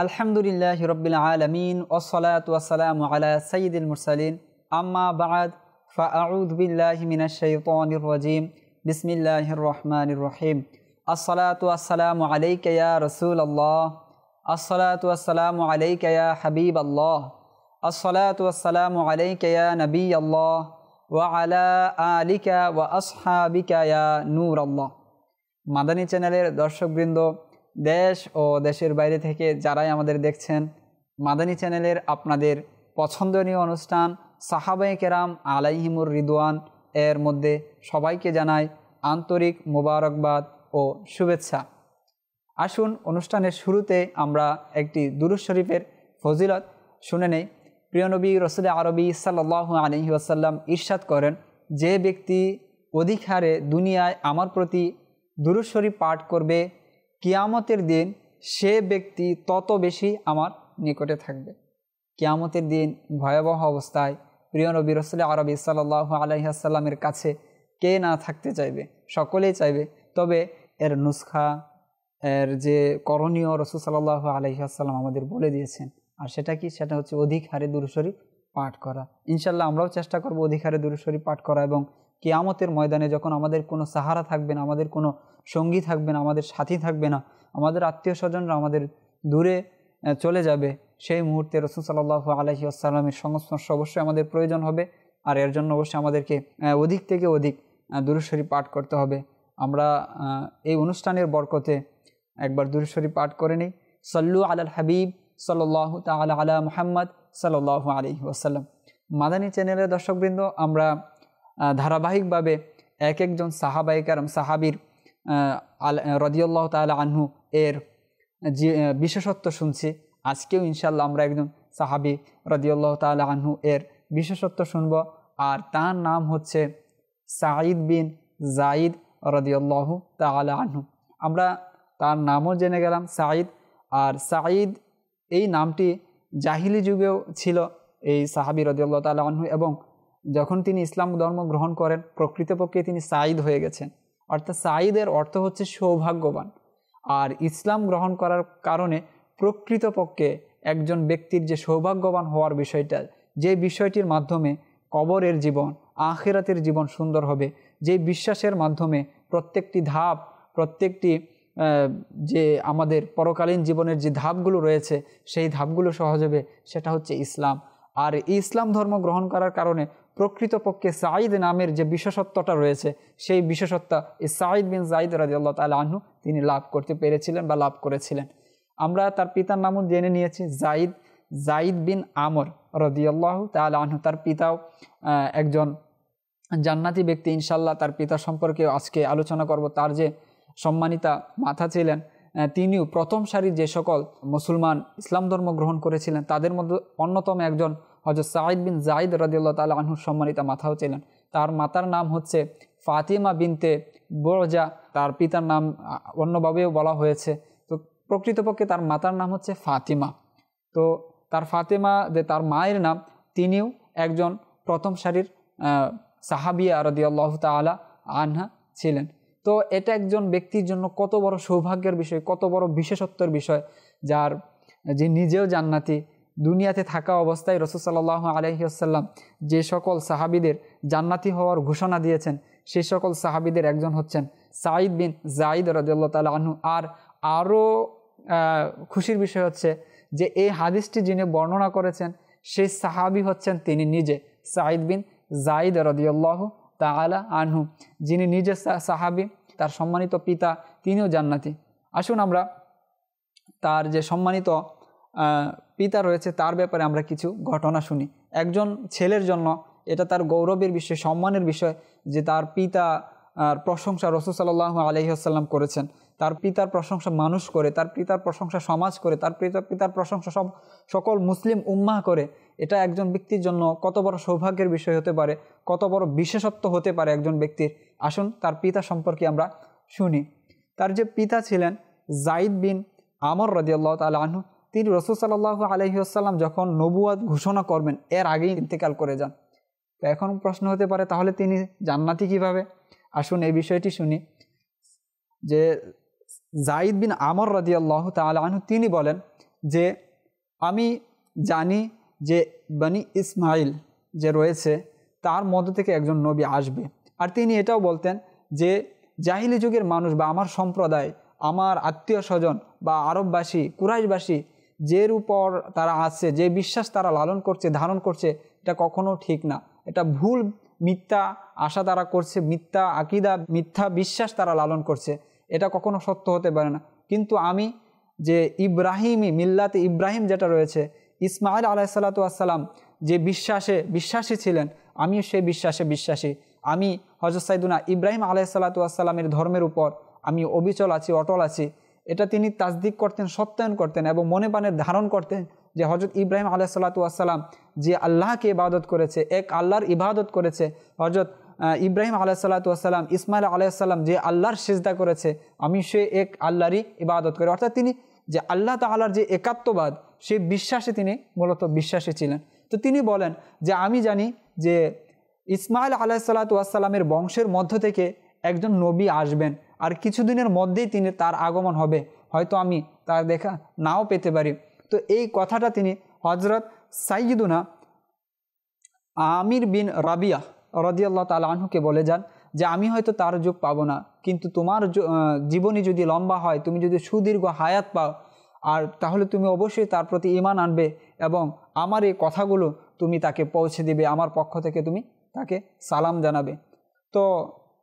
আলহামদুলিল্লাহি রাব্বিল আলামিন ওয়াসসালাতু ওয়াসসালামু আলা সাইয়্যিদিল মুরসালিন আম্মা বা'দ ফাআউযু বিল্লাহি মিনাশ শাইতানির রাজীম বিসমিল্লাহির রহমানির রহিম আসসালাতু ওয়াসসালামু আলাইকা ইয়া রাসূলুল্লাহ আসসালাতু ওয়াসসালামু আলাইকা ইয়া হাবিবাল্লাহ আসসালাতু ওয়াসসালামু আলাইকা ইয়া নবিয়াল্লাহ ওয়া আলা আলিকা ওয়া আসহাবিকা ইয়া নূরাল্লাহ। মাদানী চ্যানেলের দর্শকবৃন্দ, দেশ ও দেশের বাইরে থেকে যারাই আমাদের দেখছেন, মাদানী চ্যানেলের আপনাদের পছন্দনীয় অনুষ্ঠান সাহাবায়ে কেরাম আলাইহিমুর রিদওয়ান এর মধ্যে সবাইকে জানাই আন্তরিক মোবারকবাদ ও শুভেচ্ছা। আসুন অনুষ্ঠানের শুরুতে আমরা একটি দুরূদ শরীফের ফজিলত শুনে নেই। প্রিয় নবী রাসূল আরবি সাল্লাল্লাহু আলাইহি ওয়াসাল্লাম ইরশাদ করেন, যে ব্যক্তি অধিক হারে দুনিয়ায় আমার প্রতি দুরূদ শরীফ পাঠ করবে, কিয়ামতের দিন সে ব্যক্তি তত বেশি আমার নিকটে থাকবে। কিয়ামতের দিন ভয়াবহ অবস্থায় প্রিয় নবী রাসূল আরবি সাল্লাল্লাহু আলাইহি ওয়াসাল্লামের কাছে কে না থাকতে চাইবে? সকলেই চাইবে। তবে এর নুসখা, এর যে করণীয় রাসূল সাল্লাল্লাহু আলাইহি ওয়াসাল্লাম আমাদের বলে দিয়েছেন। আর সেটা কি? সেটা হচ্ছে অধিক হারে দুরূদ শরীফ পাঠ করা। ইনশাআল্লাহ আমরাও চেষ্টা করব অধিক হারে দুরূদ শরীফ পাঠ করা, এবং কিয়ামতের ময়দানে যখন আমাদের কোনো সাহারা থাকবে না, আমাদের কোনো সঙ্গী থাকবে না, আমাদের সাথী থাকবে না, আমাদের আত্মীয় স্বজনরা আমাদের দূরে চলে যাবে, সেই মুহূর্তে রাসূল সাল্লাল্লাহু আলাইহি ওয়াসাল্লামের সংস্পর্শ অবশ্যই আমাদের প্রয়োজন হবে। আর এর জন্য অবশ্যই আমাদেরকে অধিক থেকে অধিক দুরূদ শরীফ পাঠ করতে হবে। আমরা এই অনুষ্ঠানের বরকতে একবার দুরূদ শরীফ পাঠ করে নিই। সাল্লু আলাল হাবিব সাল্লাল্লাহু তাআলা আলা মুহাম্মদ সাল্লাল্লাহু আলাইহি ওয়াসাল্লাম। মাদানী চ্যানেলের দর্শকবৃন্দ, আমরা ধারাবাহিকভাবে এক একজন সাহাবায়ে কেরাম, সাহাবীর রাদিয়াল্লাহু তাআলা আনহু এর বিশেষত্ব শুনছি। আজকেও ইনশাআল্লাহ আমরা একজন সাহাবী রাদিয়াল্লাহু তাআলা আনহু এর বিশেষত্ব শুনব, আর তার নাম হচ্ছে সাঈদ বিন যায়েদ রাদিয়াল্লাহু তাআলা আনহু। আমরা তার নামও জেনে গেলাম, সাঈদ। আর সাঈদ এই নামটি জাহিলি যুগেও ছিল এই সাহাবী রাদিয়াল্লাহু তাআলা আনহু, এবং যখন তিনি ইসলাম ধর্ম গ্রহণ করেন প্রকৃতপক্ষে তিনি সাঈদ হয়ে গেছেন। অর্থাৎ সাঈদের অর্থ হচ্ছে সৌভাগ্যবান। আর ইসলাম গ্রহণ করার কারণে প্রকৃতপক্ষে একজন ব্যক্তির যে সৌভাগ্যবান হওয়ার বিষয়টা, যে বিষয়টির মাধ্যমে কবরের জীবন, আখিরাতের জীবন সুন্দর হবে, যে বিশ্বাসের মাধ্যমে প্রত্যেকটি ধাপ, প্রত্যেকটি যে আমাদের পরকালীন জীবনের যে ধাপগুলো রয়েছে সেই ধাপগুলো সহজ হবে, সেটা হচ্ছে ইসলাম। আর ইসলাম ধর্ম গ্রহণ করার কারণে প্রকৃতপক্ষে সাঈদ নামের যে বিশেষত্বটা রয়েছে, সেই বিশেষত্ব এই সাঈদ বিন যায়েদ রাদিয়াল্লাহু তাআলা আনহু তিনি লাভ করতে পেরেছিলেন বা লাভ করেছিলেন। আমরা তার পিতার নামও জেনে নিয়েছি, যায়েদ বিন আমর রাদিয়াল্লাহু তাআলা আনহু। তার পিতাও একজন জান্নাতি ব্যক্তি। ইনশাআল্লাহ তার পিতা সম্পর্কে আজকে আলোচনা করব। তার যে সম্মানিতা মাতা ছিলেন, তিনিও প্রথম সারির যে সকল মুসলমান ইসলাম ধর্ম গ্রহণ করেছিলেন তাদের মধ্যে অন্যতম একজন হযরত সাঈদ বিন যায়েদ রাদিয়াল্লাহু তাআলা আনহুর সম্মানিতা মাতাও ছিলেন। তার মাতার নাম হচ্ছে ফাতিমা বিনতে বুরজা। তার পিতার নাম অন্যভাবেও বলা হয়েছে, তো প্রকৃতপক্ষে তার মাতার নাম হচ্ছে ফাতিমা। তো তার ফাতিমা যে তার মায়ের নাম, তিনিও একজন প্রথম সারির সাহাবিয়া রাদিয়াল্লাহু তাআলা আনহা ছিলেন। তো এটা একজন ব্যক্তির জন্য কত বড় সৌভাগ্যের বিষয়, কত বড় বিশেষত্বের বিষয়, যে নিজেও জান্নাতি, দুনিয়াতে থাকা অবস্থায় রাসূল সাল্লাল্লাহু আলাইহি ওয়াসাল্লাম যে সকল সাহাবীদের জান্নাতি হওয়ার ঘোষণা দিয়েছেন, সেই সকল সাহাবীদের একজন হচ্ছেন সাঈদ বিন যায়েদ রাদিয়াল্লাহু তাআলা আনহু। আর আরও খুশির বিষয় হচ্ছে যে এই হাদিসটি যিনি বর্ণনা করেছেন সেই সাহাবী হচ্ছেন তিনি নিজে, সাঈদ বিন যায়েদ রাদিয়াল্লাহু তাআলা আনহু, যিনি নিজে সাহাবী, তার সম্মানিত পিতা তিনিও জান্নাতি। আসুন আমরা তার যে সম্মানিত পিতা রয়েছে তার ব্যাপারে আমরা কিছু ঘটনা শুনি। একজন ছেলের জন্য এটা তার গৌরবের বিষয়, সম্মানের বিষয় যে তার পিতা প্রশংসা রাসূল সাল্লাল্লাহু আলাইহি ওয়াসাল্লাম করেছেন। তার পিতার প্রশংসা মানুষ করে, তার পিতার প্রশংসা সমাজ করে, তার পিতার প্রশংসা সকল মুসলিম উম্মাহ করে। এটা একজন ব্যক্তির জন্য কত বড় সৌভাগ্যের বিষয় হতে পারে, কত বড় বিশেষত্ব হতে পারে একজন ব্যক্তির। আসুন তার পিতা সম্পর্কে আমরা শুনি। তার যে পিতা ছিলেন যায়েদ বিন আমর রাদিয়াল্লাহু তাআলা আনহু, তিনি রাসূল সাল্লাল্লাহু আলাইহি ওয়াসাল্লাম যখন নবুয়ত ঘোষণা করবেন এর আগেই ইন্তেকাল করে যান। তো এখন প্রশ্ন হতে পারে, তাহলে তিনি জান্নাতি কিভাবে? আসুন এই বিষয়টি শুনি। যে যায়েদ বিন আমর রাদিয়াল্লাহু তাআলা আনহু তিনি বলেন, যে আমি জানি যে বনি ইসমাইল যে রয়েছে তার মধ্য থেকে একজন নবী আসবে। আর তিনি এটাও বলতেন যে জাহিলি যুগের মানুষ বা আমার সম্প্রদায়, আমার আত্মীয় স্বজন বা আরববাসী, কুরাইশবাসী যের উপর তারা আছে, যে বিশ্বাস তারা লালন করছে, ধারণ করছে, এটা কখনো ঠিক না। এটা ভুল, মিথ্যা আশা তারা করছে, মিথ্যা আকিদা, মিথ্যা বিশ্বাস তারা লালন করছে, এটা কখনো সত্য হতে পারে না। কিন্তু আমি যে ইব্রাহিমী মিল্লাতে ইব্রাহিম যেটা রয়েছে, ইসমাইল আলাইহিসসালাতু ওয়াসসালাম যে বিশ্বাসী ছিলেন, আমিও সেই বিশ্বাসে বিশ্বাসী। আমি হযরত সাইয়্যিদুনা ইব্রাহিম আলাইহিসসালাতু ওয়াসসালামের ধর্মের উপর আমি অবিচল আছি, অটল আছি। এটা তিনি তাসদিক করতেন, সত্যায়ন করতেন এবং মনে প্রাণে ধারণ করতেন যে হযরত ইব্রাহিম আলাইহিসসালাতু ওয়াসসালাম যে আল্লাহকে ইবাদত করেছে, এক আল্লাহর ইবাদত করেছে, হযরত ইব্রাহিম আলাইহিসসালাতু ওয়াসসালাম ইসমাইল আলাইহিসসালাম যে আল্লাহর সিজদা করেছে, আমি সে এক আল্লাহরই ইবাদত করি। অর্থাৎ তিনি যে আল্লাহ তাআলার যে একাত্মবাদ, সেই বিশ্বাসে তিনি মূলত বিশ্বাসী ছিলেন। তো তিনি বলেন যে আমি জানি যে ইসমাইল আলাইহিসসালাতু ওয়াসসালামের বংশের মধ্য থেকে একজন নবী আসবেন, আর কিছুদিনের মধ্যেই তার আগমন হবে, হয়তো আমি তার দেখা নাও পেতে পারি। তো এই কথাটা তিনি হযরত সাইয়্যিদুনা আমির বিন রাবিয়া রাদিয়াল্লাহু তাআলা আনহুকে বলে যান যে আমি হয়তো তার যুগ পাবো না, কিন্তু তোমার জীবনী যদি লম্বা হয়, তুমি যদি সুদীর্ঘ হায়াত পাও, আর তাহলে তুমি অবশ্যই তার প্রতি ঈমান আনবে এবং আমার এই কথাগুলো তুমি তাকে পৌঁছে দিবে, আমার পক্ষ থেকে তুমি তাকে সালাম জানাবে। তো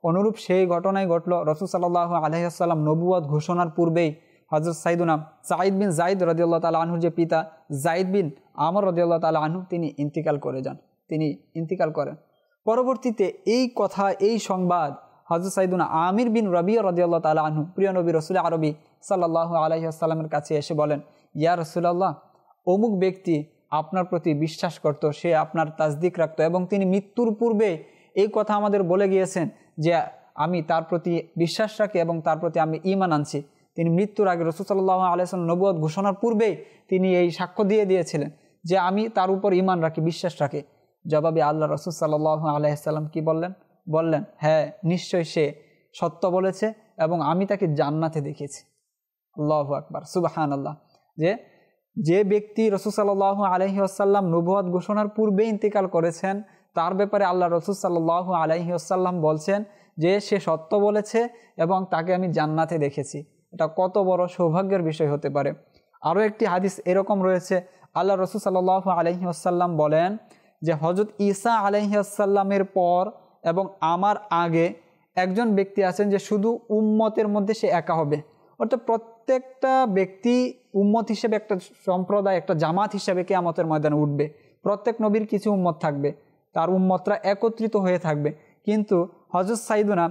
অনুরূপ সেই ঘটনাই ঘটল। রাসূল সাল্লাল্লাহু আলাইহি ওয়াসাল্লাম নবুয়ত ঘোষণার পূর্বেই হযরত সাইয়্যিদুনা সাঈদ বিন যায়েদ রাদিয়াল্লাহু তাআলা আনহুর যে পিতা যায়েদ বিন আমর রাদিয়াল্লাহু তাআলা আনহু, তিনি ইন্তিকাল করে যান, তিনি ইন্তিকাল করেন। পরবর্তীতে এই কথা, এই সংবাদ হযরত সাইয়্যিদুনা আমির বিন রাবিয়া রাদিয়াল্লাহু তাআলা আনহু প্রিয় নবী রাসূল আরবি সাল্লাল্লাহু আলাইহি ওয়াসাল্লামের কাছে এসে বলেন, ইয়া রাসূলুল্লাহ, অমুক ব্যক্তি আপনার প্রতি বিশ্বাস করত, সে আপনার তাসদিক রাখত এবং তিনি মৃত্যুর পূর্বে এই কথা আমাদের বলে গিয়েছেন যে আমি তার প্রতি বিশ্বাস রাখি এবং তার প্রতি আমি ঈমান আনছি। তিনি মৃত্যুর আগে রাসূল সাল্লাল্লাহু আলাইহি ওয়াসাল্লাম নবুয়ত ঘোষণার পূর্বেই তিনি এই সাক্ষ্য দিয়েছিলেন যে আমি তার উপর ঈমান রাখি, বিশ্বাস রাখি। জবাবে আল্লাহ রাসূল সাল্লাল্লাহু আলাইহি ওয়াসাল্লাম কি বললেন, হ্যাঁ নিশ্চয় সে সত্য বলেছে এবং আমি তাকে জান্নাতে দেখেছি। আল্লাহু আকবার, সুবহানাল্লাহ। যে ব্যক্তি রাসূল সাল্লাল্লাহু আলাইহি ওয়াসাল্লাম নবুয়ত ঘোষণার পূর্বে ইন্তেকাল করেছেন, তার ব্যাপারে আল্লাহ রাসূল সাল্লাল্লাহু আলাইহি ওয়াসাল্লাম বলছেন যে সে সত্য বলেছে এবং তাকে আমি জান্নাতে দেখেছি। এটা কত বড় সৌভাগ্যের বিষয় হতে পারে। আরও একটি হাদিস এরকম রয়েছে, আল্লাহ রাসূল সাল্লাল্লাহু আলাইহি ওয়াসাল্লাম বলেন যে হযরত ঈসা আলাইহিস সালামের পর এবং আমার আগে একজন ব্যক্তি আছেন যে শুধু উম্মতের মধ্যে সে একা হবে। অর্থাৎ প্রত্যেকটা ব্যক্তি উম্মত হিসেবে, একটা সম্প্রদায়, একটা জামাত হিসেবে কিয়ামতের ময়দানে উঠবে। প্রত্যেক নবীর কিছু উম্মত থাকবে, তার উম্মতরা একত্রিত হয়ে থাকবে। কিন্তু হযরত সাইয়্যিদুনা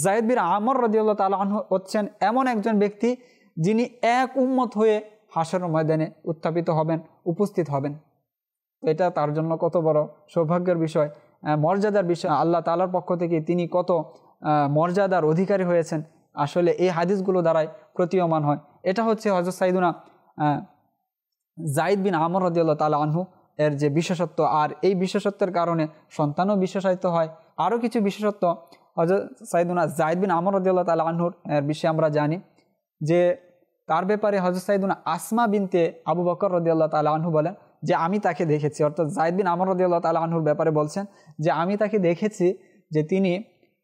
যায়েদ বিন আমর রাদিয়াল্লাহু তাআলা আনহু হচ্ছেন এমন একজন ব্যক্তি যিনি এক উম্মত হয়ে হাশরের ময়দানে উত্থাপিত হবেন, উপস্থিত হবেন। তো এটা তার জন্য কত বড় সৌভাগ্যের বিষয়, মর্যাদার বিষয়। আল্লাহ তাআলার পক্ষ থেকে তিনি কত মর্যাদার অধিকারী হয়েছেন, আসলে এই হাদিসগুলো দ্বারাই প্রতীয়মান হয়। এটা হচ্ছে হযরত সাইয়্যিদুনা যায়েদ বিন আমর রাদিয়াল্লাহু তাআলা আনহু এর যে বিশেষত্ব, আর এই বিশেষত্বের কারণে সন্তানও বিশেষায়িত হয়। আরও কিছু বিশেষত্ব হযরত সাইয়্যিদুনা যায়েদ বিন আমর রাদিয়াল্লাহু তাআলা আনহুর বিষয়ে আমরা জানি যে তার ব্যাপারে হযরত সাইয়্যিদুনা আসমা বিনতে আবু বকর রাদিয়াল্লাহু তাআলা আনহু বলেন যে আমি তাকে দেখেছি। অর্থাৎ যায়েদ বিন আমর রাদিয়াল্লাহু তাআলা আনহুর ব্যাপারে বলছেন যে আমি তাকে দেখেছি যে তিনি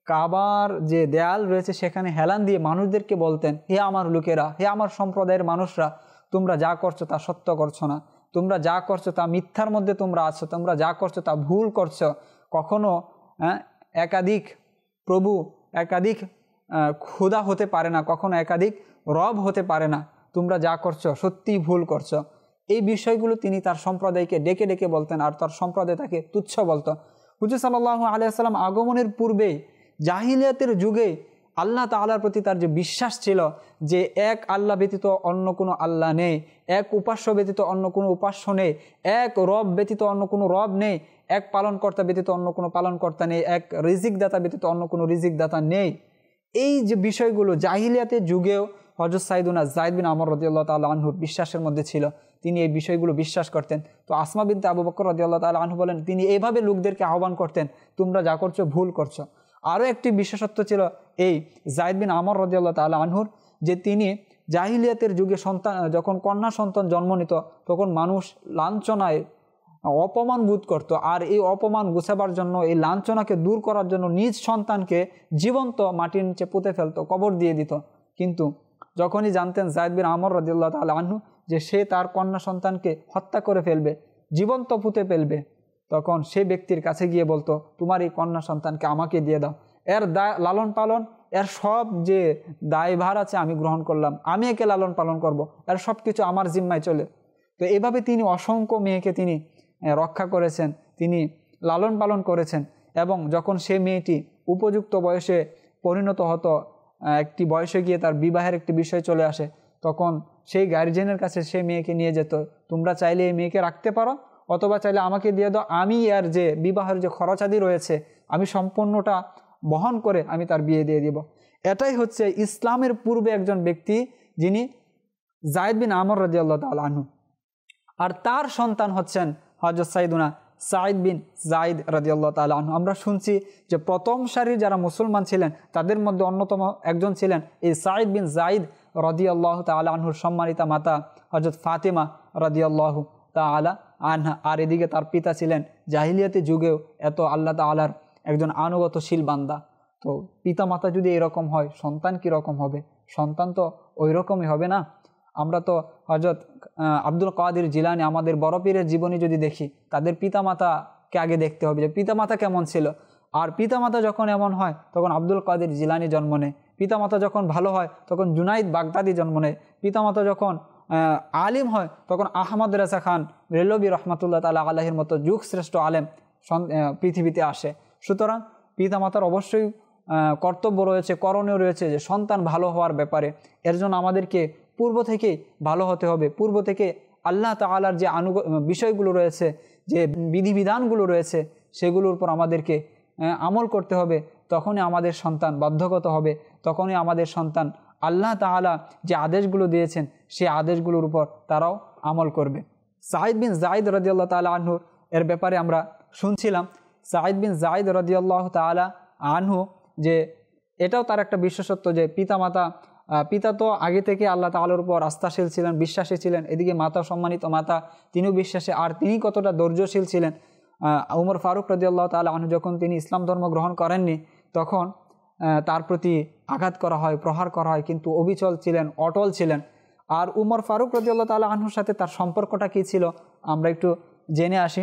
কাবার যে দেয়াল রয়েছে সেখানে হেলান দিয়ে মানুষদেরকে বলতেন, হে আমার লোকেরা, হে আমার সম্প্রদায়ের মানুষরা, তোমরা যা করছো তা সত্য করছো না, তোমরা যা করছো তা মিথ্যার মধ্যে তোমরা আছো, তোমরা যা করছো তা ভুল করছো। কখনো একাধিক প্রভু, একাধিক খোদা হতে পারে না, কখনো একাধিক রব হতে পারে না, তোমরা যা করছো সত্যিই ভুল করছো। এই বিষয়গুলো তিনি তার সম্প্রদায়কে ডেকে ডেকে বলতেন, আর তার সম্প্রদায় তাকে তুচ্ছ বলতো। হুজুর সাল্লাল্লাহু আলাইহি ওয়াসাল্লাম আগমনের পূর্বে জাহিলিয়াতের যুগে আল্লাহ তাআলার প্রতি তার যে বিশ্বাস ছিল যে এক আল্লাহ ব্যতীত অন্য কোনো আল্লাহ নেই, এক উপাস্য ব্যতীত অন্য কোনো উপাস্য নেই, এক রব ব্যতীত অন্য কোনো রব নেই, এক পালনকর্তা ব্যতীত অন্য কোনো পালনকর্তা নেই, এক রিজিকদাতা ব্যতীত অন্য কোনো রিজিকদাতা নেই। এই যে বিষয়গুলো জাহিলিয়াতের যুগেও হযরত সাইয়্যিদুনা যায়েদ বিন আমর রাদিয়াল্লাহু তাআলা আনহুর বিশ্বাসের মধ্যে ছিল, তিনি এই বিষয়গুলো বিশ্বাস করতেন। তো আসমা বিনতে আবু বকর রাদিয়াল্লাহু তাআলা আনহু বলেন তিনি এইভাবে লোকদেরকে আহ্বান করতেন, তোমরা যা করছো ভুল করছো। আরও একটি বিশেষত্ব ছিল এই যায়েদ বিন আমর রাদিয়াল্লাহু তাআলা আনহুর যে তিনি জাহিলিয়াতের যুগে যখন কন্যা সন্তান জন্ম নিত তখন মানুষ লাঞ্ছনায় অপমান বোধ করত, আর এই অপমান গুছাবার জন্য, এই লাঞ্ছনাকে দূর করার জন্য নিজ সন্তানকে জীবন্ত মাটির নিচে পুঁতে ফেলতো, কবর দিয়ে দিত। কিন্তু যখনই জানতেন যায়েদ বিন আমর রাদিয়াল্লাহু তাআলা আনহু যে সে তার কন্যা সন্তানকে হত্যা করে ফেলবে, জীবন্ত পুঁতে ফেলবে, তখন সে ব্যক্তির কাছে গিয়ে বলতো, তোমার এই কন্যা সন্তানকে আমাকে দিয়ে দাও, এর লালন পালন, এর সব যে দায়ভার আছে আমি গ্রহণ করলাম, আমি একে লালন পালন করব, এর সব কিছু আমার জিম্মায় চলে। তো এভাবে তিনি অসংখ্য মেয়েকে তিনি রক্ষা করেছেন, তিনি লালন পালন করেছেন। এবং যখন সে মেয়েটি উপযুক্ত বয়সে পরিণত হতো, একটি বয়সে গিয়ে তার বিবাহের একটি বিষয় চলে আসে, তখন সেই গার্জিয়ানের কাছে সে মেয়েকে নিয়ে যেত, তোমরা চাইলে এই মেয়েকে রাখতে পারো, অথবা চাইলে আমাকে দিয়ে দাও, আমি এর যে বিবাহের যে খরচাদি রয়েছে আমি সম্পূর্ণটা বহন করে আমি তার বিয়ে দিয়ে দিব। এটাই হচ্ছে ইসলামের পূর্বে একজন ব্যক্তি যিনি যায়েদ বিন আমর রাদিয়াল্লাহু তাআলা আনহু, আর তার সন্তান হচ্ছেন হযরত সাইয়্যিদুনা সাঈদ বিন যায়েদ রাদিয়াল্লাহু তাআলা আনহু। আমরা শুনছি যে প্রথম সারির যারা মুসলমান ছিলেন তাদের মধ্যে অন্যতম একজন ছিলেন এই সাঈদ বিন যায়েদ রাদিয়াল্লাহু তাআলা আনহুর সম্মানিতা মাতা হযরত ফাতেমা রাদিয়াল্লাহু তাআলা আনহা। আর এদিকে তার পিতা ছিলেন জাহিলিয়াতের যুগেও এত আল্লাহ তাআলার একজন আনুগত্যশীল বান্দা। তো পিতা মাতা যদি এরকম হয়, সন্তান কীরকম হবে? সন্তান তো ওই রকমই হবে না। আমরা তো হযরত আব্দুল কাদের জিলানী, আমাদের বড় পীরের জীবনী যদি দেখি, তাদের পিতামাতাকে আগে দেখতে হবে যে পিতামাতা কেমন ছিল। আর পিতামাতা যখন এমন হয় তখন আব্দুল কাদের জিলানী জন্ম নেয়, পিতামাতা যখন ভালো হয় তখন জুনাইদ বাগদাদি জন্ম নেয়, পিতামাতা যখন আলিম হয় তখন আহমদ রেজা খান রেলবি রহমাতুল্লাহ তাআলা আলাইহির মতো যুগ শ্রেষ্ঠ আলেম পৃথিবীতে আসে। সুতরাং পিতামাতার অবশ্যই কর্তব্য রয়েছে, করণীয় রয়েছে যে সন্তান ভালো হওয়ার ব্যাপারে। এর জন্য আমাদেরকে পূর্ব থেকেই ভালো হতে হবে, পূর্ব থেকে আল্লাহ তাআলার যে বিষয়গুলো রয়েছে, যে বিধিবিধানগুলো রয়েছে, সেগুলোর উপর আমাদেরকে আমল করতে হবে। তখনই আমাদের সন্তান বাধ্যগত হবে, তখনই আমাদের সন্তান আল্লাহ তাআলা যে আদেশগুলো দিয়েছেন সেই আদেশগুলোর উপর তারাও আমল করবে। সাঈদ বিন যায়েদ রাদিয়াল্লাহু তাআলা আনহু এর ব্যাপারে আমরা শুনছিলাম। সাঈদ বিন যায়েদ রাদিয়াল্লাহু তাআলা আনহু, যে এটাও তার একটা বিশেষত্ব যে পিতা তো আগে থেকে আল্লাহ তাআলার উপর আস্থাশীল ছিলেন, বিশ্বাসী ছিলেন। এদিকে মাতা, সম্মানিত মাতা, তিনিও বিশ্বাসী। আর তিনি কতটা ধৈর্যশীল ছিলেন। উমর ফারুক রাদিয়াল্লাহু তাআলা আনহু যখন তিনি ইসলাম ধর্ম গ্রহণ করেননি, তখন তার প্রতি আঘাত করা হয়, প্রহার করা হয়, কিন্তু অবিচল ছিলেন, অটল ছিলেন। আর উমর ফারুক রাদিয়াল্লাহু তাআলা আনহুর সাথে তার সম্পর্কটা কী ছিল আমরা একটু জেনে আসি।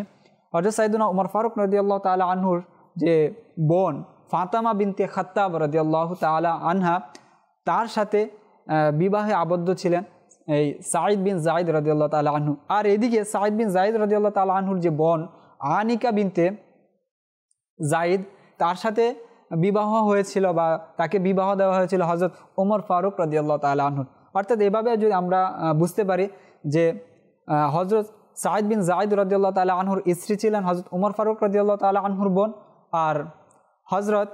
হযরত সাইয়্যিদুনা উমর ফারুক রাদিয়াল্লাহু তাআলা আনহুর যে বোন ফাতেমা বিনতে খাত্তাব রাদিয়াল্লাহু তাআলা আনহা, তার সাথে বিবাহে আবদ্ধ ছিলেন এই সাঈদ বিন যায়েদ রাদিয়াল্লাহু তাআলা আনহু। আর এদিকে সাঈদ বিন যায়েদ রাদিয়াল্লাহু তাআলা আনহুর যে বোন আনিকা বিনতে যায়েদ, তার সাথে বিবাহ হয়েছিল বা তাকে বিবাহ দেওয়া হয়েছিল হযরত ওমর ফারুক রাদিয়াল্লাহু তাআলা আনহুর। অর্থাৎ এভাবে যদি আমরা বুঝতে পারি যে হযরত সাঈদ বিন যায়েদ রাদিয়াল্লাহু তাআলা আনহুর স্ত্রী ছিলেন হযরত ওমর ফারুক রাদিয়াল্লাহু তাআলা আনহুর বোন, আর হযরত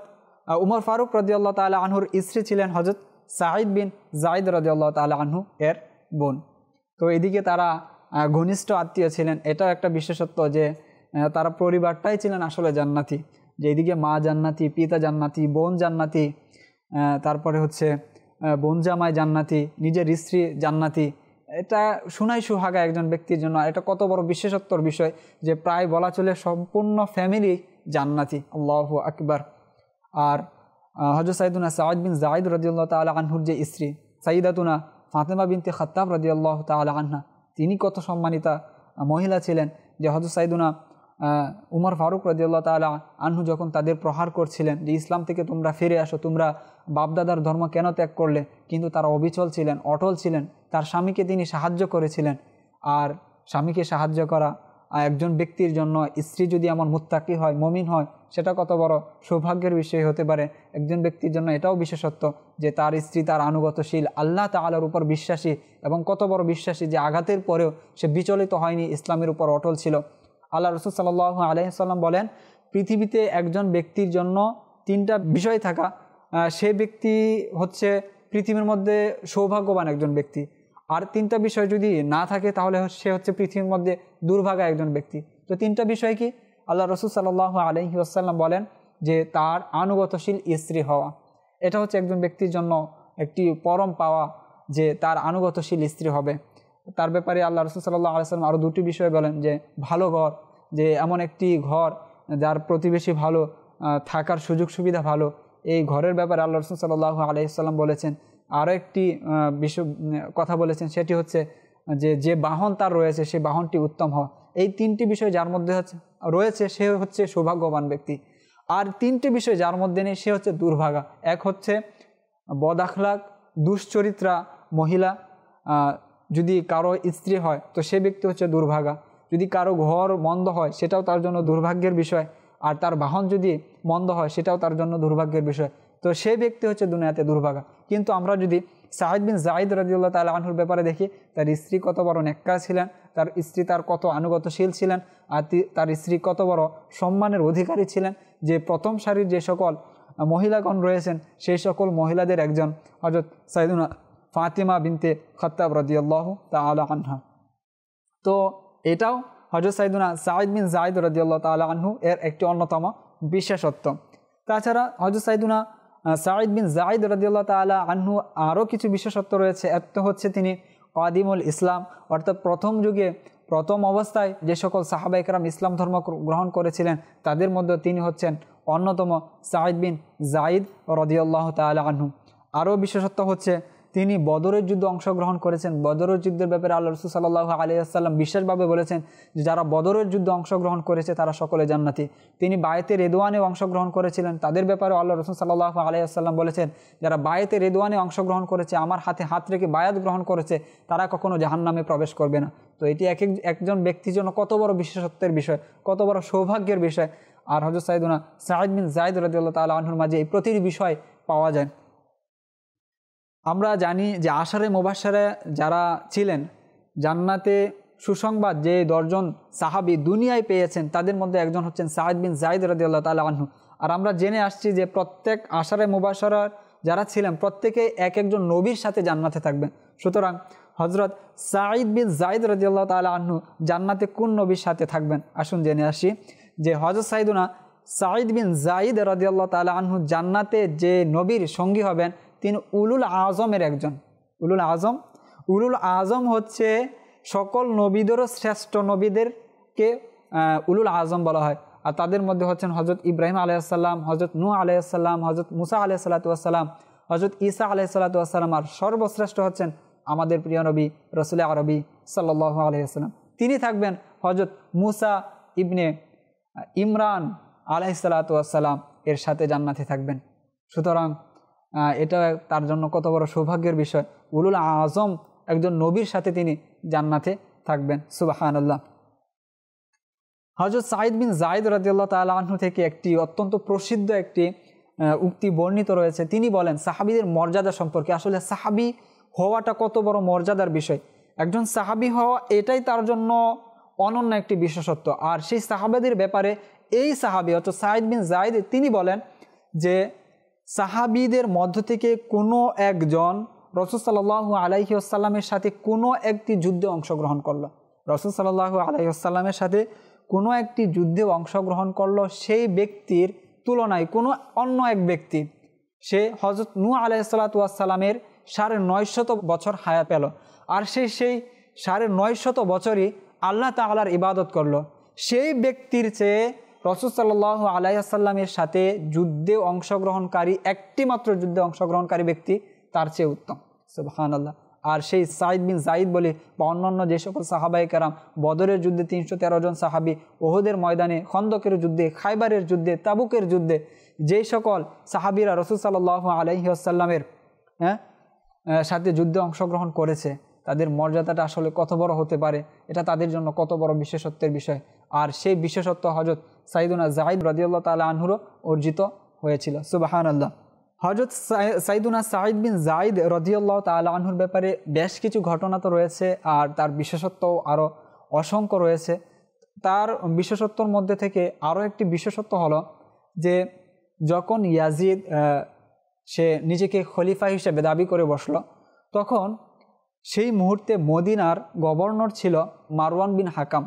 ওমর ফারুক রাদিয়াল্লাহু তাআলা আনহুর স্ত্রী ছিলেন হযরত সাঈদ বিন যায়েদ রাদিয়াল্লাহু তাআলা আনহু এর বোন। তো এদিকে তারা ঘনিষ্ঠ আত্মীয় ছিলেন। এটাও একটা বিশেষত্ব যে তারা পরিবারটাই ছিলেন আসলে জান্নাতি, যে এদিকে মা জান্নাতি, পিতা জান্নাতি, বোন জান্নাতি, তারপরে হচ্ছে বোন জামাই জান্নাতি, নিজের স্ত্রী জান্নাতি। এটা শোনাই সুহাগা একজন ব্যক্তির জন্য। এটা কত বড় বিশেষত্বর বিষয় যে প্রায় বলা চলে সম্পূর্ণ ফ্যামিলি জান্নাতি। আল্লাহু আকবার। আর হযরত সাইয়্যিদুনা সাঈদ বিন যায়েদ রাদিয়াল্লাহু তাআলা আনহুর যে স্ত্রী সাইয়্যিদাতুনা ফাতেমা বিনতে খাত্তাব রাদিয়াল্লাহু তাআলা আনহা, তিনি কত সম্মানিতা মহিলা ছিলেন যে হযরত সাইয়্যিদুনা উমর ফারুক রাদিয়াল্লাহু তাআলা আনহু যখন তাদের প্রহার করছিলেন যে ইসলাম থেকে তোমরা ফিরে আসো, তোমরা বাপদাদার ধর্ম কেন ত্যাগ করলে, কিন্তু তারা অবিচল ছিলেন, অটল ছিলেন। তার স্বামীকে তিনি সাহায্য করেছিলেন। আর স্বামীকে সাহায্য করা একজন ব্যক্তির জন্য, স্ত্রী যদি এমন মুত্তাকি হয়, মুমিন হয়, সেটা কত বড় সৌভাগ্যের বিষয় হতে পারে একজন ব্যক্তির জন্য। এটাও বিশেষত্ব যে তার স্ত্রী তার আনুগত্যশীল, আল্লাহ তাআলার উপর বিশ্বাসী, এবং কত বড় বিশ্বাসী যে আঘাতের পরেও সে বিচলিত হয়নি, ইসলামের উপর অটল ছিল। আল্লাহ রাসূল সাল্লাল্লাহু আলাইহি ওয়াসাল্লাম বলেন, পৃথিবীতে একজন ব্যক্তির জন্য তিনটা বিষয় থাকা, সে ব্যক্তি হচ্ছে পৃথিবীর মধ্যে সৌভাগ্যবান একজন ব্যক্তি। আর তিনটা বিষয় যদি না থাকে তাহলে সে হচ্ছে পৃথিবীর মধ্যে দুর্ভাগা একজন ব্যক্তি। তো তিনটা বিষয় কি? আল্লাহ রাসূল সাল্লাল্লাহু আলাইহি ওয়াসাল্লাম বলেন যে তার আনুগত্যশীল স্ত্রী হওয়া, এটা হচ্ছে একজন ব্যক্তির জন্য একটি পরম পাওয়া, যে তার আনুগত্যশীল স্ত্রী হবে। তার ব্যাপারে আল্লাহ রাসূল সাল্লাল্লাহু আলাইহি ওয়াসাল্লাম আরও দুটি বিষয় বলেন, যে ভালো ঘর, যে এমন একটি ঘর যার প্রতিবেশী ভালো, থাকার সুযোগ সুবিধা ভালো, এই ঘরের ব্যাপারে আল্লাহ রাসূল সাল্লাল্লাহু আলাইহি ওয়াসাল্লাম বলেছেন। আরও একটি কথা বলেছেন, সেটি হচ্ছে যে বাহন তার রয়েছে সেই বাহনটি উত্তম হওয়া। এই তিনটি বিষয় যার মধ্যে রয়েছে সে হচ্ছে সৌভাগ্যবান ব্যক্তি। আর তিনটি বিষয় যার মধ্যে নেই সে হচ্ছে দুর্ভাগা। এক হচ্ছে বদ আখলাক, দুশ্চরিত্রা মহিলা, যদি কারো স্ত্রী হয় তো সে ব্যক্তি হচ্ছে দুর্ভাগা। যদি কারো ঘর মন্দ হয় সেটাও তার জন্য দুর্ভাগ্যের বিষয়, আর তার বাহন যদি মন্দ হয় সেটাও তার জন্য দুর্ভাগ্যের বিষয়। তো সে ব্যক্তি হচ্ছে দুনিয়াতে দুর্ভাগা। কিন্তু আমরা যদি সাঈদ বিন যায়েদ রাদিয়াল্লাহু তাআলা আনহুর ব্যাপারে দেখি, তার স্ত্রী কত বড় নেককার ছিলেন, তার স্ত্রী তার কত আনুগত্যশীল ছিলেন, আর তার স্ত্রী কত বড় সম্মানের অধিকারী ছিলেন, যে প্রথম সারির যে সকল মহিলাগণ রয়েছেন সেই সকল মহিলাদের একজন হযরত সাইয়্যিদুনা ফাতিমা বিনতে খাত্তাব রাদিয়াল্লাহু তাআলা আনহা। তো এটাও হযরত সাইয়্যিদুনা সাঈদ বিন যায়েদ রাদিয়াল্লাহু তাআলা আনহু এর একটি অন্যতম বিশেষত্ব। তাছাড়া হযরত সাইয়্যিদুনা সাঈদ বিন যায়েদ রাদিয়াল্লাহু তাআলা আনহু আরও কিছু বিশেষত্ব রয়েছে। একটা হচ্ছে তিনি কাদিমুল ইসলাম, অর্থাৎ প্রথম যুগে প্রথম অবস্থায় যে সকল সাহাবায়ে কেরাম ইসলাম ধর্ম গ্রহণ করেছিলেন তাদের মধ্যে তিনি হচ্ছেন অন্যতম সাঈদ বিন যায়েদ রাদিয়াল্লাহু তাআলা আনহু। আরও বিশেষত্ব হচ্ছে তিনি বদরের যুদ্ধে অংশগ্রহণ করেছেন। বদরের যুদ্ধের ব্যাপারে আল্লাহ রাসূল সাল্লাল্লাহু আলাইহি ওয়াসাল্লাম বিশেষভাবে বলেছেন যে যারা বদরের যুদ্ধে অংশগ্রহণ করেছে তারা সকলে জান্নাতি। তিনি বায়েতে রেদওয়ানে অংশগ্রহণ করেছিলেন, তাদের ব্যাপারে আল্লাহ রাসূল সাল্লাল্লাহু আলাইহি ওয়াসাল্লাম বলেছেন যারা বায়েতে রেদওয়ানে অংশগ্রহণ করেছে, আমার হাতে হাত রেখে বায়াত গ্রহণ করেছে, তারা কখনো জাহান্নামে প্রবেশ করবে না। তো এটি একজন ব্যক্তির জন্য কত বড় বিশেষত্বের বিষয়, কত বড় সৌভাগ্যের বিষয়। আর হযরত সাইয়্যিদুনা সাঈদ বিন যায়েদ রাদিয়াল্লাহু তাআলা আনহুর মাঝে এই প্রতিটি বিষয় পাওয়া যায়। আমরা জানি যে আশারে মুবাশশারে যারা ছিলেন, জান্নাতে সুসংবাদ যে 10 জন সাহাবী দুনিয়ায় পেয়েছেন তাদের মধ্যে একজন হচ্ছেন সাঈদ বিন যায়েদ রাদিয়াল্লাহু তাআলা আনহু। আর আমরা জেনে আসছি যে প্রত্যেক আশারে মুবাশশারা যারা ছিলেন প্রত্যেকে এক একজন নবীর সাথে জান্নাতে থাকবেন। সুতরাং হযরত সাঈদ বিন যায়েদ রাদিয়াল্লাহু তাআলা আনহু জান্নাতে কোন নবীর সাথে থাকবেন আসুন জেনে আসি। যে হযরত সাইয়্যিদুনা সাঈদ বিন যায়েদ রাদিয়াল্লাহু তাআলা আনহু জান্নাতে যে নবীর সঙ্গী হবেন তিনি উলুল আজমের একজন। উলুল আজম হচ্ছে সকল নবীদেরও শ্রেষ্ঠ, নবীদেরকে উলুল আজম বলা হয়। আর তাদের মধ্যে হচ্ছেন হযরত ইব্রাহিম আলাইহিস সালাম, হযরত নূহ আলাইহিস সালাম, হযরত মুসা আলাইহিস সালাতু ওয়াস সালাম, হযরত ঈসা আলাইহিস সালাতু ওয়াস সালাম, আর সর্বশ্রেষ্ঠ হচ্ছেন আমাদের প্রিয় নবী রাসূল আরবি সাল্লাল্লাহু আলাইহি ওয়াসাল্লাম। তিনি থাকবেন হযরত মুসা ইবনে ইমরান আলাইহিস সালাতু ওয়াস সালাম এর সাথে জান্নাতে থাকবেন। সুতরাং এটা তার জন্য কত বড় সৌভাগ্যের বিষয়, উলুল আজম একজন নবীর সাথে তিনি জান্নাতে থাকবেন। সুবহানাল্লাহ। হযরত সাঈদ বিন যায়েদ রাদিয়াল্লাহু তাআলা আনহু থেকে একটি অত্যন্ত প্রসিদ্ধ একটি উক্তি বর্ণিত রয়েছে। তিনি বলেন সাহাবীদের মর্যাদা সম্পর্কে, আসলে সাহাবী হওয়াটা কত বড় মর্যাদার বিষয়। একজন সাহাবী হওয়া এটাই তার জন্য অনন্য একটি বিশেষত্ব। আর সেই সাহাবাদের ব্যাপারে এই সাহাবী অর্থাৎ সাঈদ বিন যায়েদ তিনি বলেন যে সাহাবীদের মধ্য থেকে কোনো একজন রাসূল সাল্লাল্লাহু আলাইহি ওয়াসাল্লামের সাথে কোনো একটি যুদ্ধে অংশগ্রহণ করলো, রাসূল সাল্লাল্লাহু আলাইহি ওয়াসাল্লামের সাথে কোনো একটি যুদ্ধে অংশগ্রহণ করলো, সেই ব্যক্তির তুলনায় কোনো অন্য এক ব্যক্তি সে হযরত নূহ আলাইহিস সালাতু ওয়াস সালামের 950 বছর হায়াত পেল। আর সেই 950 বছরই আল্লাহ তাআলার ইবাদত করলো। সেই ব্যক্তির চেয়ে রাসূল সাল্লাল্লাহু আলাইহি ওয়াসাল্লামের সাথে যুদ্ধে অংশগ্রহণকারী একটি মাত্র যুদ্ধে অংশগ্রহণকারী ব্যক্তি তার চেয়ে উত্তম। সুবহানাল্লাহ। আর সেই সাঈদ বিন যায়েদ বলে বা অন্যান্য যে সকল সাহাবায়ে কেরাম বদরের যুদ্ধে 313 জন সাহাবী, ওহুদের ময়দানে, খন্দকের যুদ্ধে, খায়বারের যুদ্ধে, তাবুকের যুদ্ধে যেই সকল সাহাবীরা রাসূল সাল্লাল্লাহু আলাইহি ওয়াসাল্লামের সাথে যুদ্ধে অংশগ্রহণ করেছে তাদের মর্যাদাটা আসলে কত বড় হতে পারে, এটা তাদের জন্য কত বড় বিশেষত্বের বিষয়। আর সেই বিশেষত্ব হযরত সাইয়্যিদুনা যায়েদ রাদিয়াল্লাহু তাআলা আনহুরও অর্জিত হয়েছিল। সুবহানাল্লাহ। হযরত সাইয়্যিদুনা সাঈদ বিন যায়েদ রাদিয়াল্লাহু তাআলা আনহুর ব্যাপারে বেশ কিছু ঘটনা তো রয়েছে, আর তার বিশেষত্বও আরও অসংখ্য রয়েছে। তার বিশেষত্বর মধ্যে থেকে আরও একটি বিশেষত্ব হলো যে যখন ইয়াজিদ সে নিজেকে খলিফা হিসেবে দাবি করে বসলো, তখন সেই মুহূর্তে মদিনার গভর্নর ছিল মারওয়ান বিন হাকাম।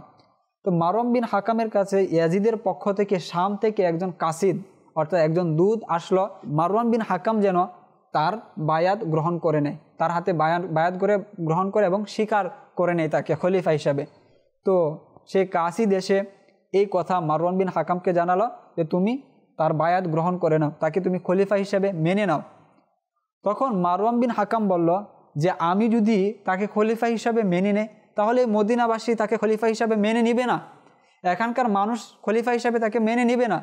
তো মারওয়ান বিন হাকামের কাছে ইয়াজিদের পক্ষ থেকে শাম থেকে একজন কাসিদ অর্থাৎ একজন দূত আসলো। মারওয়ান বিন হাকাম যেন তার বায়াত গ্রহণ করে নেয়, তার হাতে বায়াত করে গ্রহণ করে এবং স্বীকার করে নেয় তাকে খলিফা হিসাবে। তো সেই কাসিদ এসে এই কথা মারওয়ান বিন হাকামকে জানালো যে তুমি তার বায়াত গ্রহণ করে নাও, তাকে তুমি খলিফা হিসাবে মেনে নাও। তখন মারওয়ান বিন হাকাম বলল যে আমি যদি তাকে খলিফা হিসাবে মেনে নেই তাহলে মদিনাবাসী তাকে খলিফা হিসাবে মেনে নিবে না, এখানকার মানুষ খলিফা হিসাবে তাকে মেনে নিবে না।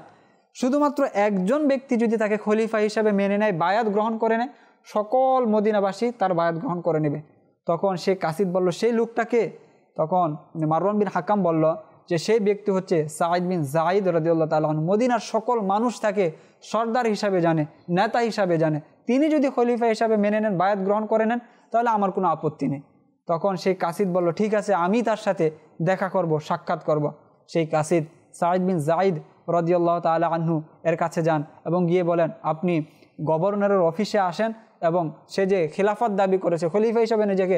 শুধুমাত্র একজন ব্যক্তি যদি তাকে খলিফা হিসাবে মেনে নেয়, বায়াত গ্রহণ করে নেয়, সকল মদিনাবাসী তার বায়াত গ্রহণ করে নেবে। তখন সে কাসিদ বলল সেই লোকটাকে? তখন মারওয়ান বিন হাকাম বলল যে সেই ব্যক্তি হচ্ছে সাঈদ বিন যায়েদ রাদিয়াল্লাহু তাআলা আনহু। মদিনার সকল মানুষ তাকে সর্দার হিসাবে জানে, নেতা হিসাবে জানে। তিনি যদি খলিফা হিসাবে মেনে নেন, বায়াত গ্রহণ করে নেন, তাহলে আমার কোনো আপত্তি নেই। তখন সেই কাসিদ বলল ঠিক আছে, আমি তার সাথে দেখা করব, সাক্ষাৎ করব। সেই কাসিদ সাঈদ বিন যায়েদ রাদিয়াল্লাহু তাআলা আনহু এর কাছে যান এবং গিয়ে বলেন আপনি গভর্নরের অফিসে আসেন এবং সে যে খিলাফত দাবি করেছে, খলিফা হিসাবে নিজেকে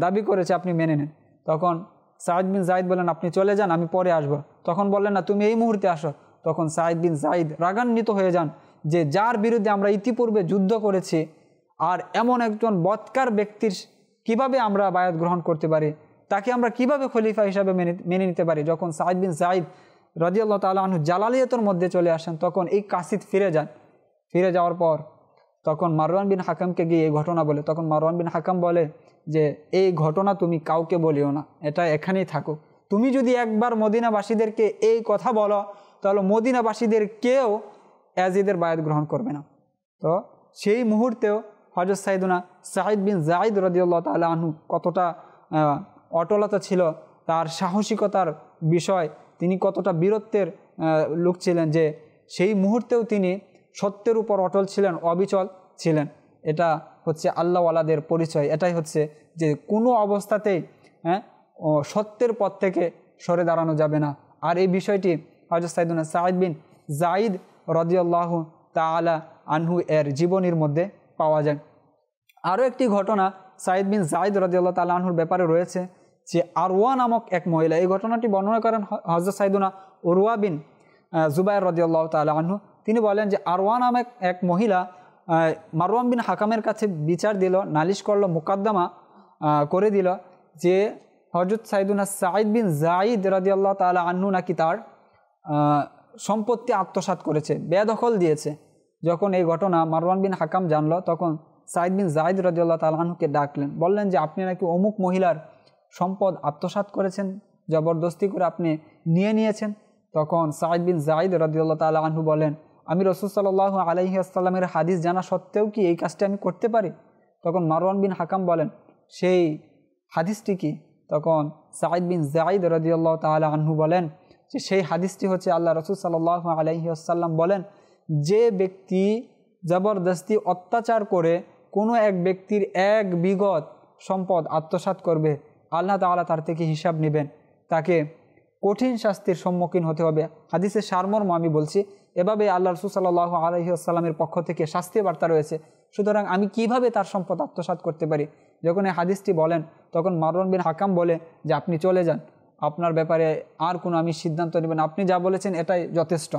দাবি করেছে, আপনি মেনে নেন। তখন সাঈদ বিন যায়েদ বলেন আপনি চলে যান, আমি পরে আসব। তখন বললেন না, তুমি এই মুহূর্তে আসো। তখন সাঈদ বিন যায়েদ রাগান্বিত হয়ে যান যে যার বিরুদ্ধে আমরা ইতিপূর্বে যুদ্ধ করেছি, আর এমন একজন বৎকার ব্যক্তির কিভাবে আমরা বায়াত গ্রহণ করতে পারি, তাকে আমরা কিভাবে খলিফা হিসাবে মেনে নিতে পারি। যখন সাঈদ বিন যায়েদ রাদিয়াল্লাহু তাআলা আনহু জালালিয়াতের মধ্যে চলে আসেন, তখন এই কাসিদ ফিরে যান। ফিরে যাওয়ার পর তখন মারওয়ান বিন হাকামকে গিয়ে এই ঘটনা বলে। তখন মারওয়ান বিন হাকাম বলে যে এই ঘটনা তুমি কাউকে বলিও না, এটা এখানেই থাকুক। তুমি যদি একবার মদিনাবাসীদেরকে এই কথা বলো, তাহলে মদিনাবাসীদের কেউ ইয়াজিদের বায়াত গ্রহণ করবে না। তো সেই মুহূর্তেও হযরত সাইয়েদুনা সাঈদ বিন যায়েদ রাদিয়াল্লাহু তাআলা আনহু কতটা অটলতা ছিল, তার সাহসিকতার বিষয়, তিনি কতটা বীরত্বের লোক ছিলেন যে সেই মুহূর্তেও তিনি সত্যের উপর অটল ছিলেন, অবিচল ছিলেন। এটা হচ্ছে আল্লাহওয়ালাদের পরিচয়। এটাই হচ্ছে যে কোনো অবস্থাতেই সত্যের পথ থেকে সরে দাঁড়ানো যাবে না। আর এই বিষয়টি হযরত সাইয়েদুনা সাঈদ বিন যায়েদ রাদিয়াল্লাহু তাআলা আনহু এর জীবনীর মধ্যে পাওয়া যায়। আরও একটি ঘটনা সাঈদ বিন যায়েদ রাদিয়াল্লাহু তাআলা আনহুর ব্যাপারে রয়েছে যে আরওয়া নামক এক মহিলা, এই ঘটনাটি বর্ণনা করেন হযরত সাইয়েদুনা উরওয়া বিন জুবায়ের রাদিয়াল্লাহু তাআলা আনহু। তিনি বলেন যে আরওয়া নামক এক মহিলা মারওয়ান বিন হাকামের কাছে বিচার দিল, নালিশ করলো, মোকদ্দমা করে দিল যে হযরত সাইয়েদুনা সাঈদ বিন যায়েদ রাদিয়াল্লাহু তাআলা আনহু নাকি তার সম্পত্তি আত্মসাৎ করেছে, বেদখল দিয়েছে। যখন এই ঘটনা মারওয়ান বিন হাকাম জানলো, তখন সাঈদ বিন যায়েদ রাদিয়াল্লাহু তাআলা আনহুকে ডাকলেন, বললেন যে আপনি নাকি অমুক মহিলার সম্পদ আত্মসাৎ করেছেন, জবরদস্তি করে আপনি নিয়েছেন। তখন সাঈদ বিন যায়েদ রাদিয়াল্লাহু তাআলা আনহু বলেন আমি রাসূল সাল্লাল্লাহু আলাইহি ওয়াসাল্লামের হাদিস জানা সত্ত্বেও কি এই কাজটা আমি করতে পারি? তখন মারওয়ান বিন হাকাম বলেন সেই হাদিসটি কি? তখন সাঈদ বিন যায়েদ রাদিয়াল্লাহু তাআলা আনহু বলেন যে সেই হাদিসটি হচ্ছে আল্লাহ রাসূল সাল্লাল্লাহু আলাইহি ওয়াসাল্লাম বলেন যে ব্যক্তি জবরদস্তি অত্যাচার করে কোনো এক ব্যক্তির এক বিগত সম্পদ আত্মসাৎ করবে, আল্লাহ তাআলা তার থেকে হিসাব নেবেন, তাকে কঠিন শাস্তির সম্মুখীন হতে হবে। হাদিসের সারমর্ম আমি বলছি, এভাবে আল্লাহ রাসূল সাল্লাল্লাহু আলাইহি ওয়াসাল্লামের পক্ষ থেকে শাস্তি বার্তা রয়েছে। সুতরাং আমি কিভাবে তার সম্পদ আত্মসাৎ করতে পারি? যখন এই হাদিসটি বলেন, তখন মারওয়ান বিন হাকাম বলে যে আপনি চলে যান, আপনার ব্যাপারে আর কোনো আমি সিদ্ধান্ত নেবেন, আপনি যা বলেছেন এটাই যথেষ্ট।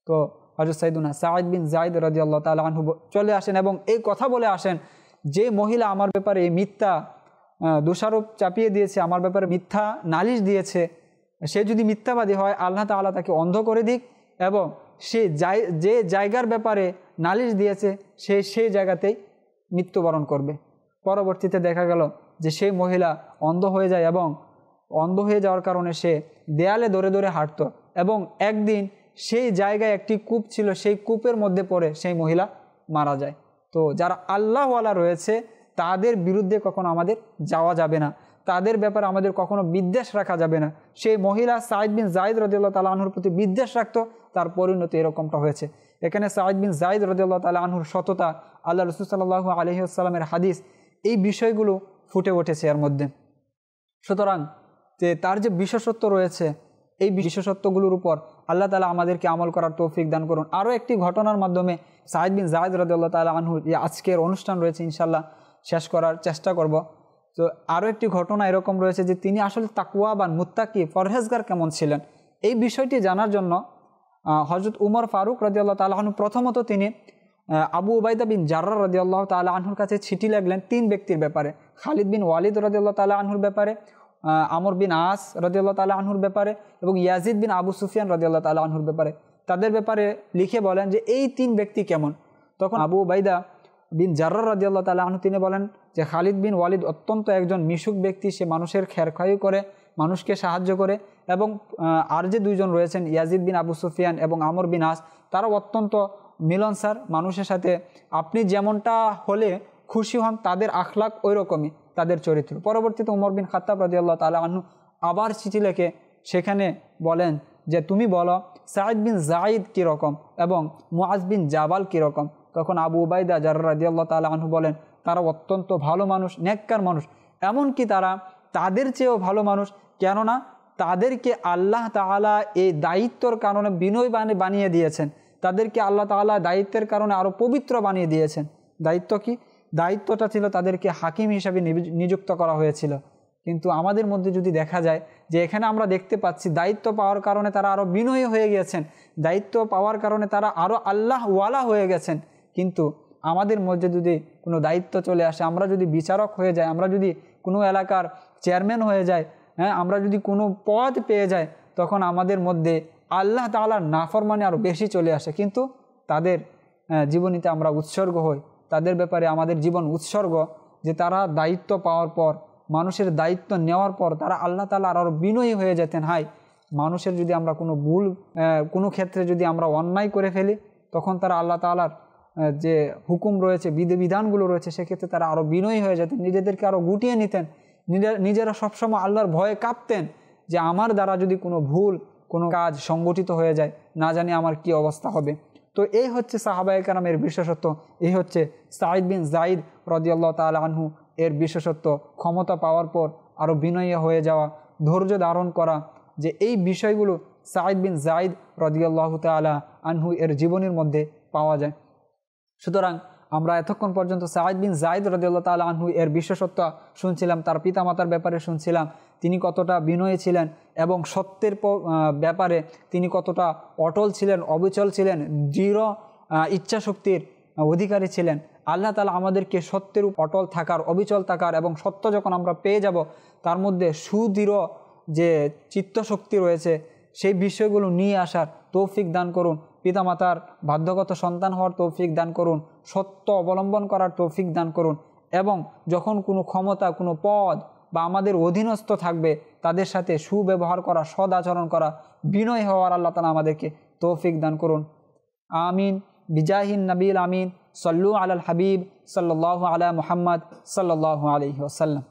তো হযরত সাইয়েদুনা সাঈদ বিন যায়েদ রাদিয়াল্লাহু তাআলা আনহু চলে আসেন এবং এই কথা বলে আসেন যে মহিলা আমার ব্যাপারে মিথ্যা দোষারোপ চাপিয়ে দিয়েছে, আমার ব্যাপারে মিথ্যা নালিশ দিয়েছে, সে যদি মিথ্যাবাদী হয় আল্লাহ তাআলা তাকে অন্ধ করে দিক, এবং সে যে জায়গার ব্যাপারে নালিশ দিয়েছে সেই জায়গাতেই মৃত্যুবরণ করবে। পরবর্তীতে দেখা গেল যে সেই মহিলা অন্ধ হয়ে যায় এবং অন্ধ হয়ে যাওয়ার কারণে সে দেয়ালে ধরে ধরে হাঁটত, এবং একদিন সেই জায়গায় একটি কূপ ছিল, সেই কূপের মধ্যে পড়ে সেই মহিলা মারা যায়। তো যারা আল্লাহওয়ালা রয়েছে তাদের বিরুদ্ধে কখনো আমাদের যাওয়া যাবে না, তাদের ব্যাপারে আমাদের কখনো বিদ্বেষ রাখা যাবে না। সেই মহিলা সাঈদ বিন যায়েদ রাদিয়াল্লাহু তাআলা আনহুর প্রতি বিদ্বেষ রাখতো, তার পরিণতি এরকমটা হয়েছে। এখানে সাঈদ বিন যায়েদ রাদিয়াল্লাহু তাআলা আনহুর সততা, আল্লাহ রাসূল সাল্লাল্লাহু আলাইহি ওয়াসাল্লামের হাদিস, এই বিষয়গুলো ফুটে উঠেছে এর মধ্যে। সুতরাং যে তার যে বিশেষত্ব রয়েছে, এই বিশেষত্বগুলোর উপর আল্লাহ তাআলা আমাদেরকে আমল করার তৌফিক দান করুন। আরও একটি ঘটনার মাধ্যমে সাঈদ বিন যায়েদ রাদিয়াল্লাহু তাআলা আনহুর যে আজকের অনুষ্ঠান রয়েছে ইনশাআল্লাহ শেষ করার চেষ্টা করব। তো আরও একটি ঘটনা এরকম রয়েছে যে তিনি আসলে তাকওয়াবান, মুত্তাকি, পরহেজগার কেমন ছিলেন, এই বিষয়টি জানার জন্য হযরত উমর ফারুক রাদিয়াল্লাহু তাআলা আনহু প্রথমত তিনি আবু উবাইদা বিন জাররাহ রাদিয়াল্লাহু তাআলা আনহুর কাছে চিঠি লিখলেন 3 ব্যক্তির ব্যাপারে, খালিদ বিন ওয়ালিদ রাদিয়াল্লাহু তাআলা আনহুর ব্যাপারে, আমর বিন আস রাদিয়াল্লাহু তাআলা আনহুর ব্যাপারে এবং ইয়াজিদ বিন আবু সুফিয়ান রাদিয়াল্লাহু তাআলা আনহুর ব্যাপারে। তাদের ব্যাপারে লিখে বলেন যে এই 3 ব্যক্তি কেমন। তখন আবু উবাইদা বিন জাররাহ রাদিয়াল্লাহু তাআলা আনহু তিনি বলেন যে খালিদ বিন ওয়ালিদ অত্যন্ত একজন মিশুক ব্যক্তি, সে মানুষের খেরখাই করে, মানুষকে সাহায্য করে, এবং আর যে 2 জন রয়েছেন ইয়াজিদ বিন আবু সুফিয়ান এবং আমর বিন আস, তারাও অত্যন্ত মিলনসার মানুষের সাথে। আপনি যেমনটা হলে খুশি হন, তাদের আখলাক ওই রকমই, তাদের চরিত্র। পরবর্তীতে উমর বিন খাত্তাব রাদিয়াল্লাহু তাআলা আনহু আবার চিঠি লিখে সেখানে বলেন যে তুমি বলো সাঈদ বিন যায়েদ কীরকম এবং মুআজ বিন জাবাল কীরকম। তখন আবু উবাইদা জাররাহ রাদিয়াল্লাহু তাআলা আনহু বলেন তারা অত্যন্ত ভালো মানুষ, নেককার মানুষ, এমনকি তারা তাদের চেয়েও ভালো মানুষ, কেননা তাদেরকে আল্লাহ তাআলা এই দায়িত্বর কারণে বিনয় বানিয়ে দিয়েছেন, তাদেরকে আল্লাহ তাআলা দায়িত্বের কারণে আরও পবিত্র বানিয়ে দিয়েছেন। দায়িত্ব কি? দায়িত্বটা ছিল তাদেরকে হাকিম হিসাবে নিযুক্ত করা হয়েছিল। কিন্তু আমাদের মধ্যে যদি দেখা যায় যে এখানে আমরা দেখতে পাচ্ছি দায়িত্ব পাওয়ার কারণে তারা আরও বিনয়ী হয়ে গিয়েছেন, দায়িত্ব পাওয়ার কারণে তারা আরও আল্লাহওয়ালা হয়ে গেছেন। কিন্তু আমাদের মধ্যে যদি কোনো দায়িত্ব চলে আসে, আমরা যদি বিচারক হয়ে যাই, আমরা যদি কোনো এলাকার চেয়ারম্যান হয়ে যাই, হ্যাঁ, আমরা যদি কোনো পদ পেয়ে যাই, তখন আমাদের মধ্যে আল্লাহ তাআলার নাফরমানি আরও বেশি চলে আসে। কিন্তু তাদের জীবনীতে আমরা উৎসর্গ হই, তাদের ব্যাপারে আমাদের জীবন উৎসর্গ, যে তারা দায়িত্ব পাওয়ার পর, মানুষের দায়িত্ব নেওয়ার পর তারা আল্লাহ তাআলা আরও বিনয়ী হয়ে যেতেন। হাই, মানুষের যদি আমরা কোনো ভুল, কোনো ক্ষেত্রে যদি আমরা অন্যায় করে ফেলি, তখন তারা আল্লাহ তাআলার যে হুকুম রয়েছে, বিধিবিধানগুলো রয়েছে, সেক্ষেত্রে তারা আরও বিনয়ী হয়ে যেতেন, নিজেদেরকে আরও গুটিয়ে নিতেন, নিজেরা সবসময় আল্লাহর ভয়ে কাঁপতেন যে আমার দ্বারা যদি কোনো ভুল, কোনো কাজ সংগঠিত হয়ে যায়, না জানি আমার কি অবস্থা হবে। তো এই হচ্ছে সাহাবায়ে কেরামের বিশেষত্ব, এই হচ্ছে সাঈদ বিন যায়েদ রাদিয়াল্লাহু তাআলা আনহু এর বিশেষত্ব, ক্ষমতা পাওয়ার পর আরও বিনয়ী হয়ে যাওয়া, ধৈর্য ধারণ করা, যে এই বিষয়গুলো সাঈদ বিন যায়েদ রাদিয়াল্লাহু তাআলা আনহু এর জীবনের মধ্যে পাওয়া যায়। সুতরাং আমরা এতক্ষণ পর্যন্ত সাঈদ বিন যায়েদ রাদিয়াল্লাহু তাআলা আনহু এর বিশেষত্ব শুনছিলাম, তার পিতামাতার ব্যাপারে শুনছিলাম, তিনি কতটা বিনয়ী ছিলেন এবং সত্যের ব্যাপারে তিনি কতটা অটল ছিলেন, অবিচল ছিলেন, দৃঢ় ইচ্ছাশক্তির অধিকারী ছিলেন। আল্লাহ তাআলা আমাদেরকে সত্যের অটল থাকার, অবিচল থাকার এবং সত্য যখন আমরা পেয়ে যাব তার মধ্যে সুদৃঢ় যে চিত্তশক্তি রয়েছে সেই বিষয়গুলো নিয়ে আসার তৌফিক দান করুন। পিতামাতার বাধ্যগত সন্তান হওয়ার তৌফিক দান করুন, সত্য অবলম্বন করার তৌফিক দান করুন, এবং যখন কোনো ক্ষমতা, কোনো পদ বা আমাদের অধীনস্থ থাকবে তাদের সাথে সুব্যবহার করা, সদ আচরণ করা, বিনয় হওয়ার আল্লাহ তাআলা আমাদেরকে তৌফিক দান করুন। আমিন বিজাহিন নবীল আমিন। সল্লু আলাল হাবিব সাল্লাল্লাহু আলা মুহাম্মদ সাল্লাল্লাহু আলাইহি ওয়াসাল্লাম।